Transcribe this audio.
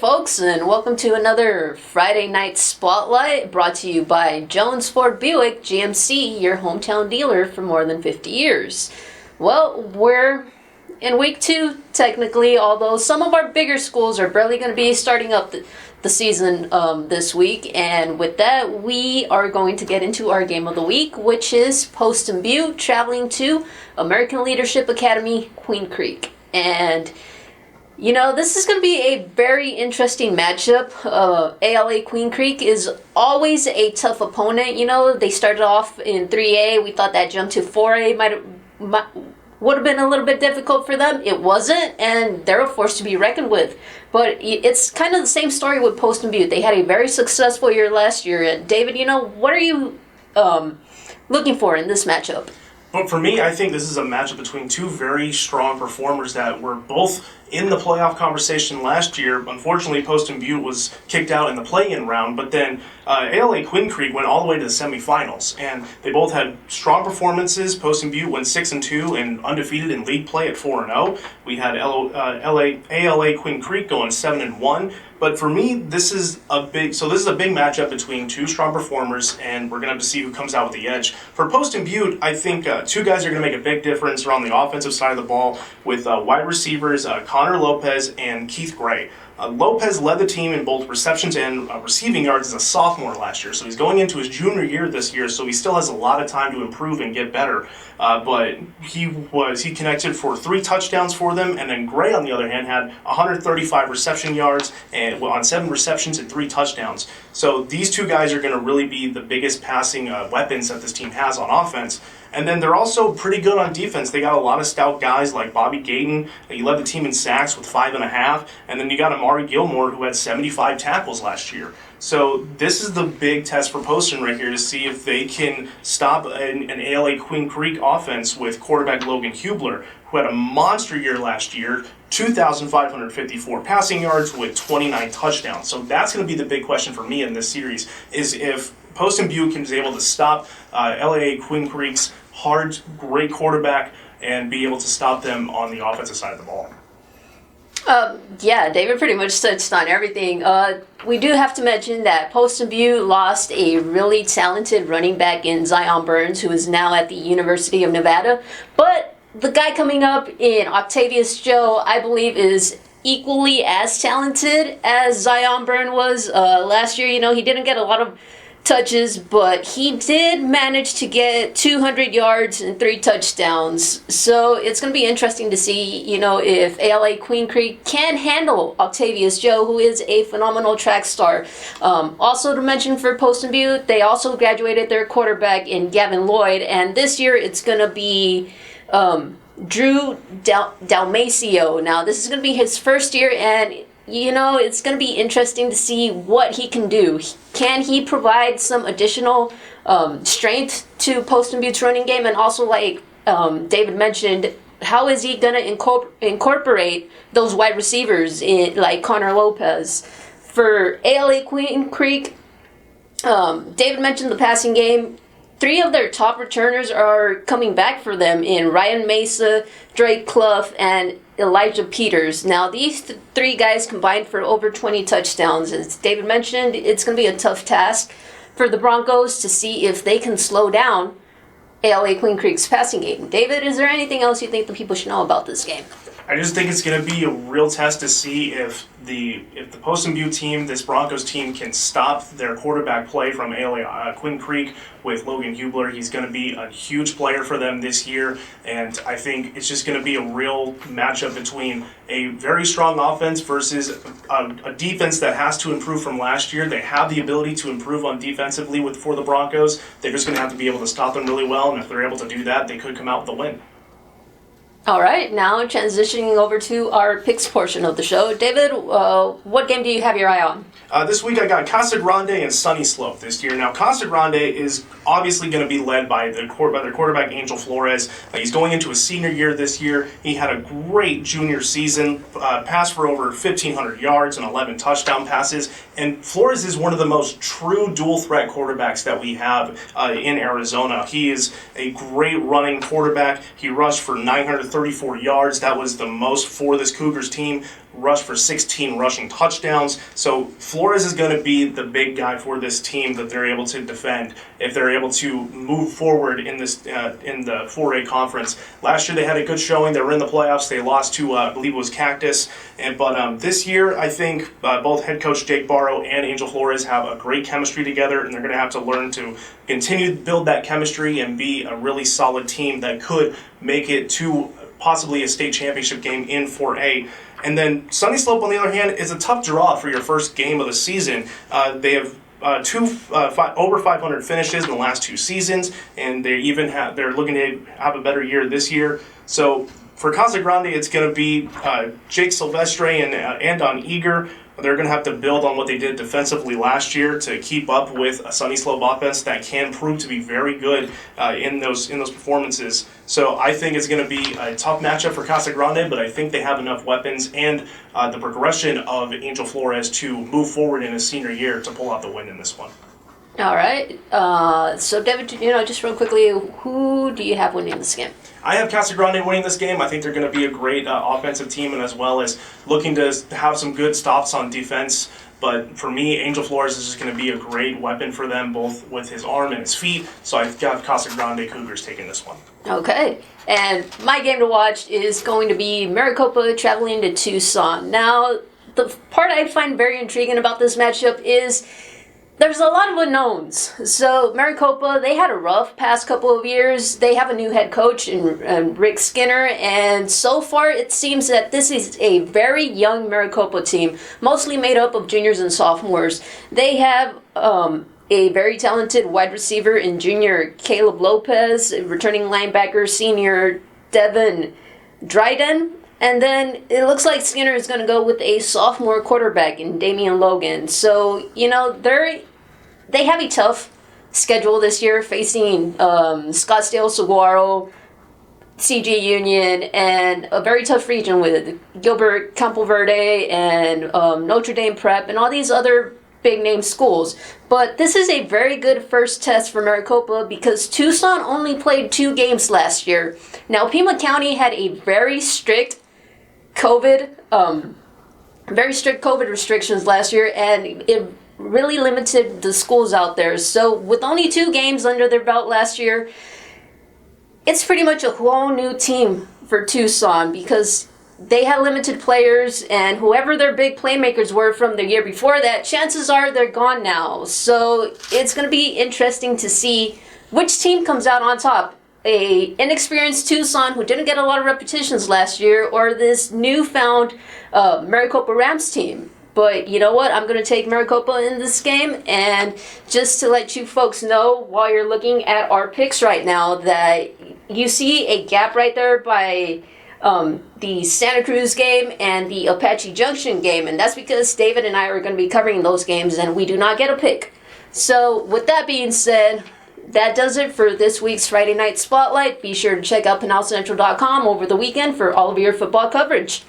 folks, and welcome to another Friday Night Spotlight brought to you by Jones Ford Buick GMC, your hometown dealer for more than 50 years. Well, we're in week 2, technically, although some of our bigger schools are barely going to be starting up the season this week. And with that, we are going to get into our game of the week, which is Poston Butte traveling to American Leadership Academy, Queen Creek. And you know, this is going to be a very interesting matchup. ALA Queen Creek is always a tough opponent. You know, they started off in 3A. We thought that jump to 4A would have been a little bit difficult for them. It wasn't, and they're a force to be reckoned with. But it's kind of the same story with Poston Butte. They had a very successful year last year. And David, you know, what are you looking for in this matchup? But for me, I think this is a matchup between two very strong performers that were both in the playoff conversation last year. Unfortunately, Poston Butte was kicked out in the play-in round, but then ALA Queen Creek went all the way to the semifinals, and they both had strong performances. Poston Butte went 6-2 and undefeated in league play at 4-0. We had ALA Queen Creek going 7-1. But for me, this is a big matchup between two strong performers, and we're going to have to see who comes out with the edge. For Poston Butte, I think two guys are going to make a big difference around the offensive side of the ball with wide receivers Conor Lopez and Keith Gray. Lopez led the team in both receptions and receiving yards as a sophomore last year, so he's going into his junior year this year, so he still has a lot of time to improve and get better. But he connected for 3 touchdowns for them, and then Gray, on the other hand, had 135 reception yards and on 7 receptions and 3 touchdowns. So these two guys are going to really be the biggest passing weapons that this team has on offense. And then they're also pretty good on defense. They got a lot of stout guys like Bobby Gayton. He led the team in sacks with 5.5. And then you got Amari Gilmore, who had 75 tackles last year. So this is the big test for Poston right here to see if they can stop an ALA Queen Creek offense with quarterback Logan Hubler, who had a monster year last year, 2,554 passing yards with 29 touchdowns. So that's going to be the big question for me in this series, is if Poston Butte is able to stop ALA Queen Creek's great quarterback and be able to stop them on the offensive side of the ball. Yeah, David pretty much touched on everything. We do have to mention that Poston Butte lost a really talented running back in Zion Burns, who is now at the University of Nevada. But the guy coming up in Octavius Joe, I believe, is equally as talented as Zion Burns was last year. You know, he didn't get a lot of touches, but he did manage to get 200 yards and 3 touchdowns. So it's going to be interesting to see, you know, if ALA Queen Creek can handle Octavius Joe, who is a phenomenal track star. Also to mention for Poston Butte, they also graduated their quarterback in Gavin Lloyd, and this year it's going to be Drew Dalmacio. Now, this is going to be his first year, and you know, it's going to be interesting to see what he can do. Can he provide some additional strength to Poston Butte's running game? And also, like David mentioned, how is he going to incorporate those wide receivers in, like Conor Lopez? For ALA Queen Creek, David mentioned the passing game. 3 of their top returners are coming back for them in Ryan Mesa, Drake Clough, and Elijah Peters. Now, these 3 guys combined for over 20 touchdowns. As David mentioned, it's going to be a tough task for the Broncos to see if they can slow down ALA Queen Creek's passing game. David, is there anything else you think the people should know about this game? I just think it's going to be a real test to see if the Poston Butte team, this Broncos team, can stop their quarterback play from ALA Queen Creek with Logan Hubler. He's going to be a huge player for them this year, and I think it's just going to be a real matchup between a very strong offense versus a defense that has to improve from last year. They have the ability to improve on defensively for the Broncos. They're just going to have to be able to stop them really well, and if they're able to do that, they could come out with a win. All right, now transitioning over to our picks portion of the show. David, what game do you have your eye on? This week I got Casa Grande and Sunny Slope this year. Now, Casa Grande is obviously going to be led by their quarterback, Angel Flores. He's going into his senior year this year. He had a great junior season, passed for over 1,500 yards and 11 touchdown passes. And Flores is one of the most true dual-threat quarterbacks that we have in Arizona. He is a great running quarterback. He rushed for 930 434 yards. That was the most for this Cougars team. Rushed for 16 rushing touchdowns. So Flores is going to be the big guy for this team that they're able to defend if they're able to move forward in this in the 4A conference. Last year they had a good showing. They were in the playoffs. They lost to I believe it was Cactus. But this year I think both head coach Jake Barrow and Angel Flores have a great chemistry together, and they're going to have to learn to continue to build that chemistry and be a really solid team that could make it to possibly a state championship game in 4A. And then Sunny Slope, on the other hand, is a tough draw for your first game of the season. They have over 500 finishes in the last 2 seasons, and they're looking to have a better year this year. So for Casa Grande, it's going to be Jake Silvestre and Andon Eager. They're going to have to build on what they did defensively last year to keep up with a Sunny Slope offense that can prove to be very good in those performances. So I think it's going to be a tough matchup for Casa Grande, but I think they have enough weapons and the progression of Angel Flores to move forward in his senior year to pull out the win in this one. All right. So, David, just real quickly, who do you have winning this game? I have Casa Grande winning this game. I think they're going to be a great offensive team, and as well as looking to have some good stops on defense. But for me, Angel Flores is just going to be a great weapon for them, both with his arm and his feet. So I've got Casa Grande Cougars taking this one. Okay. And my game to watch is going to be Maricopa traveling to Tucson. Now, the part I find very intriguing about this matchup is there's a lot of unknowns. So Maricopa, they had a rough past couple of years. They have a new head coach in Rick Skinner, and so far it seems that this is a very young Maricopa team, mostly made up of juniors and sophomores. They have a very talented wide receiver in junior Caleb Lopez, returning linebacker senior Devin Dryden. And then it looks like Skinner is going to go with a sophomore quarterback in Damian Logan. So, they have a tough schedule this year, facing Scottsdale, Saguaro, CG Union, and a very tough region with Gilbert, Campo Verde, and Notre Dame Prep, and all these other big-name schools. But this is a very good first test for Maricopa because Tucson only played 2 games last year. Now, Pima County had a very strict COVID restrictions last year, and it really limited the schools out there. So with only 2 games under their belt last year, it's pretty much a whole new team for Tucson because they had limited players, and whoever their big playmakers were from the year before that, chances are they're gone now. So it's going to be interesting to see which team comes out on top. A inexperienced Tucson who didn't get a lot of repetitions last year, or this newfound Maricopa Rams team. But you know what? I'm going to take Maricopa in this game. And just to let you folks know, while you're looking at our picks right now, that you see a gap right there by the Santa Cruz game and the Apache Junction game. And that's because David and I are going to be covering those games, and we do not get a pick. So with that being said, that does it for this week's Friday Night Spotlight. Be sure to check out PinalCentral.com over the weekend for all of your football coverage.